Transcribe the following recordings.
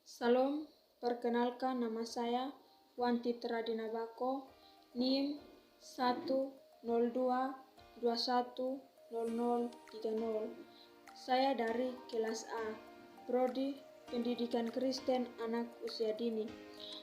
Salam, perkenalkan nama saya Wanti Tradina Bako, NIM 102210030. Saya dari kelas A, Prodi Pendidikan Kristen Anak Usia Dini.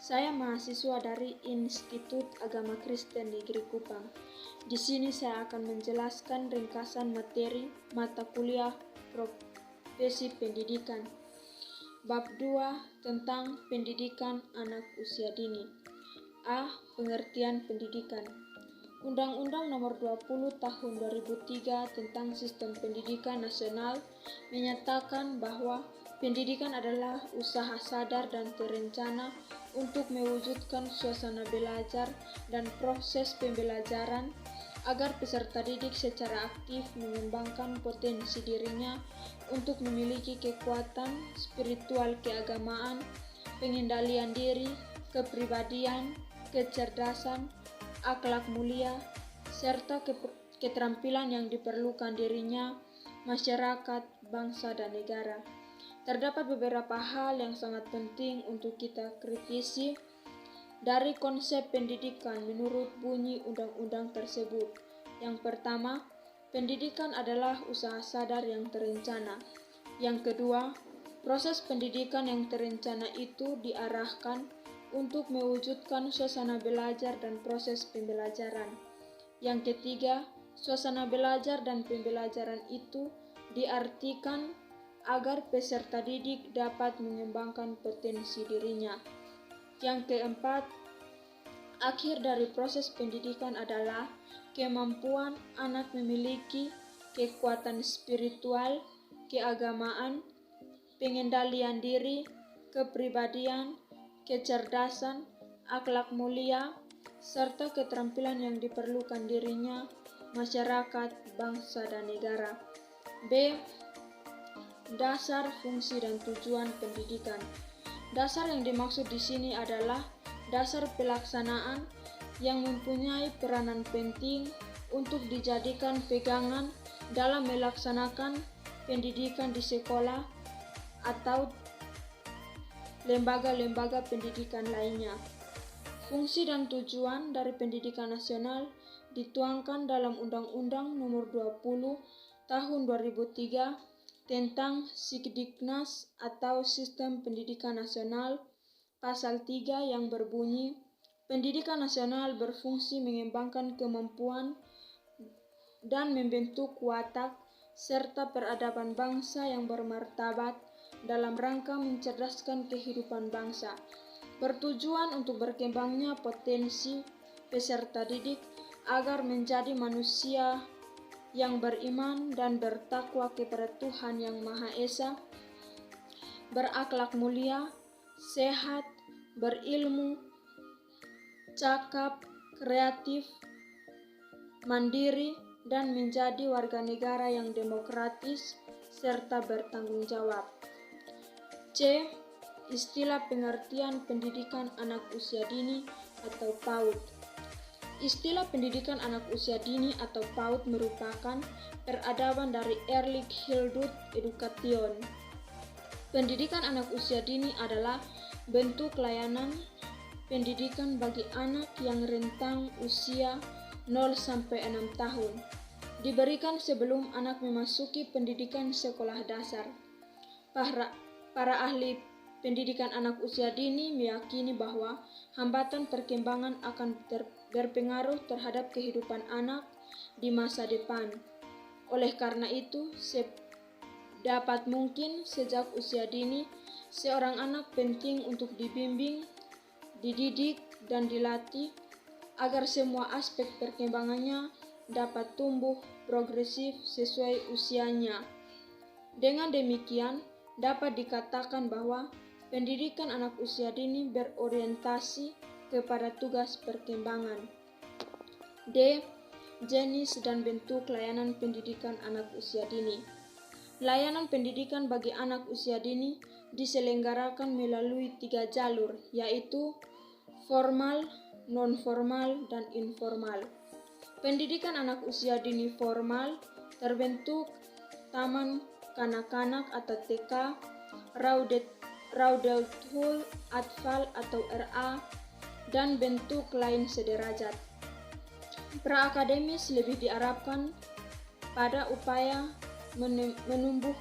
Saya mahasiswa dari Institut Agama Kristen Negeri Kupang. Di sini saya akan menjelaskan ringkasan materi mata kuliah profesi pendidikan. Bab 2 tentang pendidikan anak usia dini. A. Pengertian pendidikan. Undang-Undang Nomor 20 Tahun 2003 tentang Sistem Pendidikan Nasional menyatakan bahwa pendidikan adalah usaha sadar dan terencana untuk mewujudkan suasana belajar dan proses pembelajaran agar peserta didik secara aktif mengembangkan potensi dirinya untuk memiliki kekuatan spiritual keagamaan, pengendalian diri, kepribadian, kecerdasan, akhlak mulia, serta keterampilan yang diperlukan dirinya, masyarakat, bangsa, dan negara. Terdapat beberapa hal yang sangat penting untuk kita kritisi dari konsep pendidikan menurut bunyi undang-undang tersebut. Yang pertama, pendidikan adalah usaha sadar yang terencana. Yang kedua, proses pendidikan yang terencana itu diarahkan untuk mewujudkan suasana belajar dan proses pembelajaran. Yang ketiga, suasana belajar dan pembelajaran itu diartikan agar peserta didik dapat mengembangkan potensi dirinya. Yang keempat, akhir dari proses pendidikan adalah kemampuan anak memiliki kekuatan spiritual, keagamaan, pengendalian diri, kepribadian, kecerdasan, akhlak mulia, serta keterampilan yang diperlukan dirinya, masyarakat, bangsa, dan negara. B. Dasar, fungsi, dan tujuan pendidikan. Dasar yang dimaksud di sini adalah dasar pelaksanaan yang mempunyai peranan penting untuk dijadikan pegangan dalam melaksanakan pendidikan di sekolah atau lembaga-lembaga pendidikan lainnya. Fungsi dan tujuan dari pendidikan nasional dituangkan dalam Undang-Undang Nomor 20 Tahun 2003 tentang Sikdiknas atau Sistem Pendidikan Nasional, pasal 3 yang berbunyi, pendidikan nasional berfungsi mengembangkan kemampuan dan membentuk watak serta peradaban bangsa yang bermartabat dalam rangka mencerdaskan kehidupan bangsa, bertujuan untuk berkembangnya potensi peserta didik agar menjadi manusia yang beriman dan bertakwa kepada Tuhan Yang Maha Esa, berakhlak mulia, sehat, berilmu, cakap, kreatif, mandiri, dan menjadi warga negara yang demokratis serta bertanggung jawab. C. Istilah pengertian pendidikan anak usia dini atau PAUD. Istilah pendidikan anak usia dini atau PAUD merupakan peradaban dari Early Childhood Education. Pendidikan anak usia dini adalah bentuk layanan pendidikan bagi anak yang rentang usia 0-6 tahun, diberikan sebelum anak memasuki pendidikan sekolah dasar. Para ahli pendidikan anak usia dini meyakini bahwa hambatan perkembangan akan berpengaruh terhadap kehidupan anak di masa depan. Oleh karena itu, dapat mungkin sejak usia dini, seorang anak penting untuk dibimbing, dididik, dan dilatih agar semua aspek perkembangannya dapat tumbuh progresif sesuai usianya. Dengan demikian, dapat dikatakan bahwa pendidikan anak usia dini berorientasi kepada tugas perkembangan. D. Jenis dan bentuk layanan pendidikan anak usia dini. Layanan pendidikan bagi anak usia dini diselenggarakan melalui 3 jalur, yaitu formal, non-formal, dan informal. Pendidikan anak usia dini formal terbentuk taman kanak-kanak atau TK, Raudatul Atfal atau RA, dan bentuk lain sederajat. Pra-akademis lebih diarahkan pada upaya menumbuh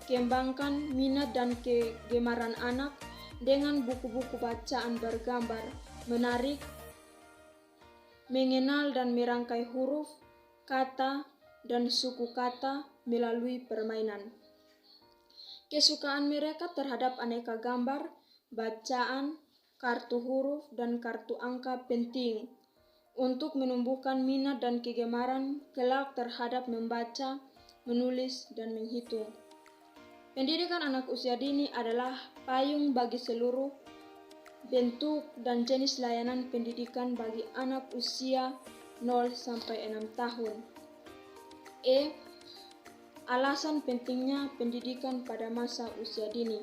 kembangkan minat dan kegemaran anak dengan buku-buku bacaan bergambar menarik, mengenal dan merangkai huruf, kata, dan suku kata melalui permainan. Kesukaan mereka terhadap aneka gambar, bacaan, kartu huruf, dan kartu angka penting untuk menumbuhkan minat dan kegemaran kelak terhadap membaca, menulis, dan menghitung. Pendidikan anak usia dini adalah payung bagi seluruh bentuk dan jenis layanan pendidikan bagi anak usia 0 sampai 6 tahun. Alasan pentingnya pendidikan pada masa usia dini.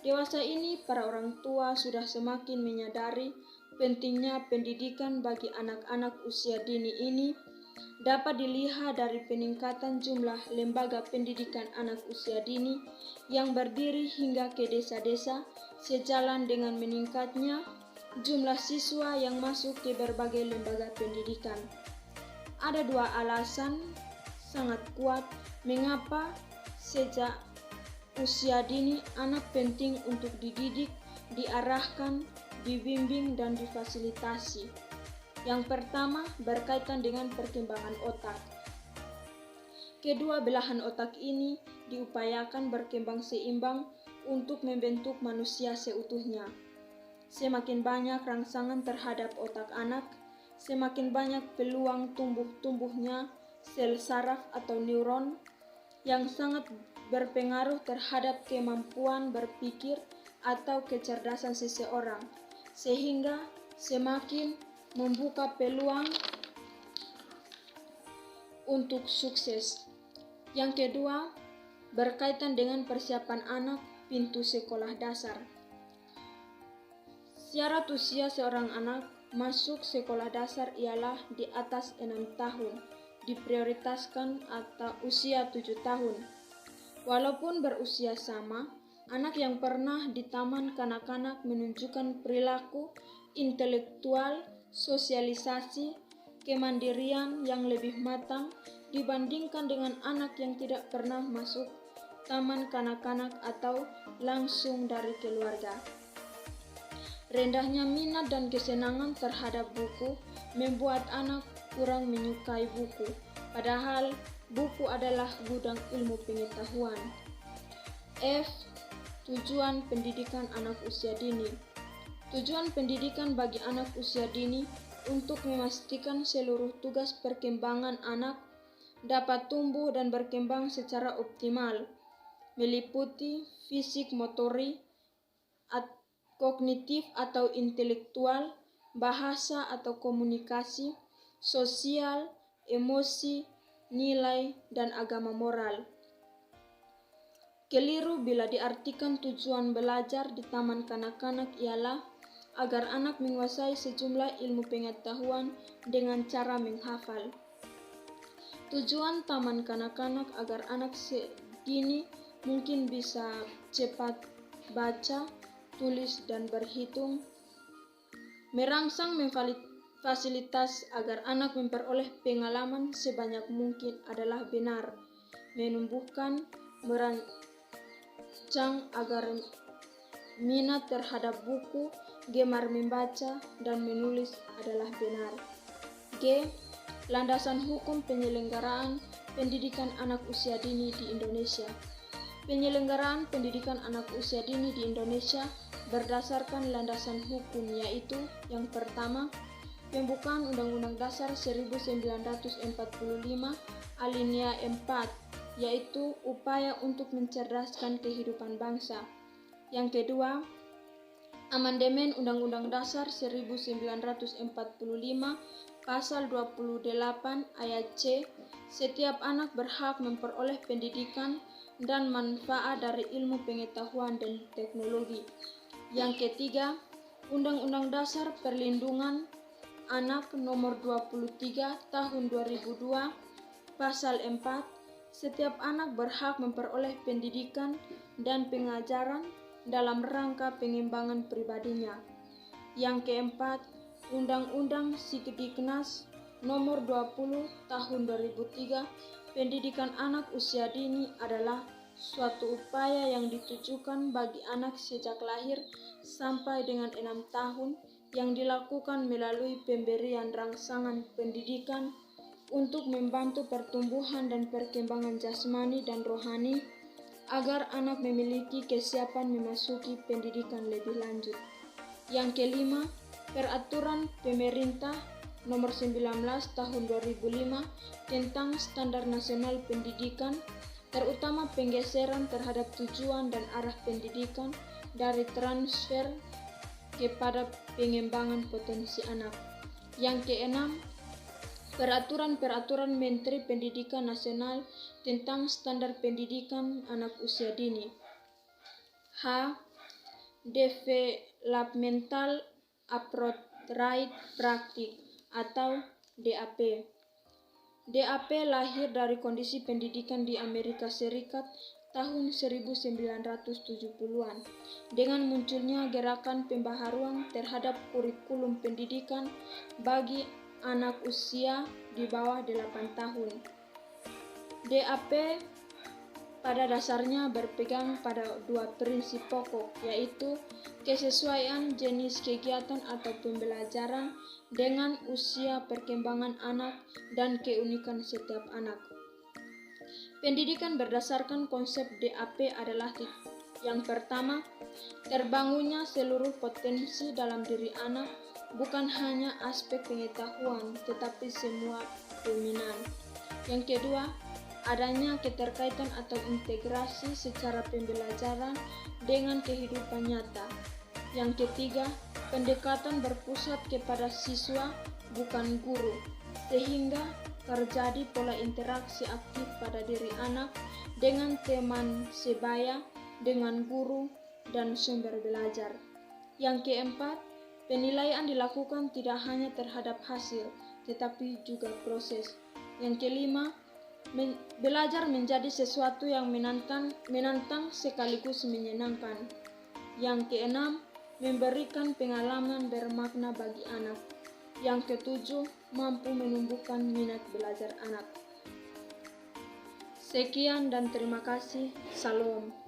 Dewasa ini, para orang tua sudah semakin menyadari pentingnya pendidikan bagi anak-anak usia dini ini dapat dilihat dari peningkatan jumlah lembaga pendidikan anak usia dini yang berdiri hingga ke desa-desa sejalan dengan meningkatnya jumlah siswa yang masuk ke berbagai lembaga pendidikan. Ada dua alasan sangat kuat mengapa sejak usia dini anak penting untuk dididik, diarahkan, dibimbing, dan difasilitasi. Yang pertama berkaitan dengan perkembangan otak. Kedua belahan otak ini diupayakan berkembang seimbang untuk membentuk manusia seutuhnya. Semakin banyak rangsangan terhadap otak anak, semakin banyak peluang tumbuhnya sel saraf atau neuron yang sangat berpengaruh terhadap kemampuan berpikir atau kecerdasan seseorang, sehingga semakin membuka peluang untuk sukses. Yang kedua, berkaitan dengan persiapan anak pintu sekolah dasar. Syarat usia seorang anak masuk sekolah dasar ialah di atas 6 tahun, diprioritaskan atau usia 7 tahun. Walaupun berusia sama, anak yang pernah di taman kanak-kanak menunjukkan perilaku intelektual, sosialisasi, kemandirian yang lebih matang dibandingkan dengan anak yang tidak pernah masuk taman kanak-kanak atau langsung dari keluarga. Rendahnya minat dan kesenangan terhadap buku membuat anak kurang menyukai buku, padahal buku adalah gudang ilmu pengetahuan. Tujuan pendidikan anak usia dini. Tujuan pendidikan bagi anak usia dini untuk memastikan seluruh tugas perkembangan anak dapat tumbuh dan berkembang secara optimal, meliputi fisik, motorik, kognitif atau intelektual, bahasa atau komunikasi, sosial, emosi, nilai, dan agama moral. Keliru bila diartikan tujuan belajar di taman kanak-kanak ialah agar anak menguasai sejumlah ilmu pengetahuan dengan cara menghafal. Tujuan taman kanak-kanak agar anak sedini mungkin bisa cepat baca, tulis, dan berhitung, merangsang fasilitas agar anak memperoleh pengalaman sebanyak mungkin adalah benar, menumbuhkan merancang agar minat terhadap buku, gemar membaca, dan menulis adalah benar. Landasan hukum penyelenggaraan pendidikan anak usia dini di Indonesia. Penyelenggaraan pendidikan anak usia dini di Indonesia berdasarkan landasan hukum, yaitu yang pertama, pembukaan Undang-Undang Dasar 1945 alinea 4, yaitu upaya untuk mencerdaskan kehidupan bangsa. Yang kedua, amandemen Undang-Undang Dasar 1945 Pasal 28 ayat C, setiap anak berhak memperoleh pendidikan dan manfaat dari ilmu pengetahuan dan teknologi. Yang ketiga, Undang-Undang Dasar Perlindungan Anak Nomor 23 Tahun 2002 Pasal 4, setiap anak berhak memperoleh pendidikan dan pengajaran dalam rangka pengembangan pribadinya. Yang keempat, Undang-Undang Sidiknas Nomor 20 Tahun 2003, pendidikan anak usia dini adalah suatu upaya yang ditujukan bagi anak sejak lahir sampai dengan 6 tahun yang dilakukan melalui pemberian rangsangan pendidikan untuk membantu pertumbuhan dan perkembangan jasmani dan rohani agar anak memiliki kesiapan memasuki pendidikan lebih lanjut. Yang kelima, Peraturan Pemerintah Nomor 19 Tahun 2005 tentang Standar Nasional Pendidikan, terutama penggeseran terhadap tujuan dan arah pendidikan dari transfer kepada pengembangan potensi anak. Yang keenam, Peraturan Menteri Pendidikan Nasional tentang Standar Pendidikan Anak Usia Dini. H. Developmental Approach Practice atau DAP. DAP lahir dari kondisi pendidikan di Amerika Serikat tahun 1970-an dengan munculnya gerakan pembaharuan terhadap kurikulum pendidikan bagi anak usia di bawah 8 tahun. DAP pada dasarnya berpegang pada dua prinsip pokok, yaitu kesesuaian jenis kegiatan atau pembelajaran dengan usia perkembangan anak dan keunikan setiap anak. Pendidikan berdasarkan konsep DAP adalah yang pertama, terbangunnya seluruh potensi dalam diri anak, bukan hanya aspek pengetahuan, tetapi semua dominan. Yang kedua, adanya keterkaitan atau integrasi secara pembelajaran dengan kehidupan nyata. Yang ketiga, pendekatan berpusat kepada siswa, bukan guru, sehingga terjadi pola interaksi aktif pada diri anak dengan teman sebaya, dengan guru, dan sumber belajar. Yang keempat, penilaian dilakukan tidak hanya terhadap hasil, tetapi juga proses. Yang kelima, belajar menjadi sesuatu yang menantang sekaligus menyenangkan. Yang keenam, memberikan pengalaman bermakna bagi anak. Yang ketujuh, mampu menumbuhkan minat belajar anak. Sekian dan terima kasih. Salam.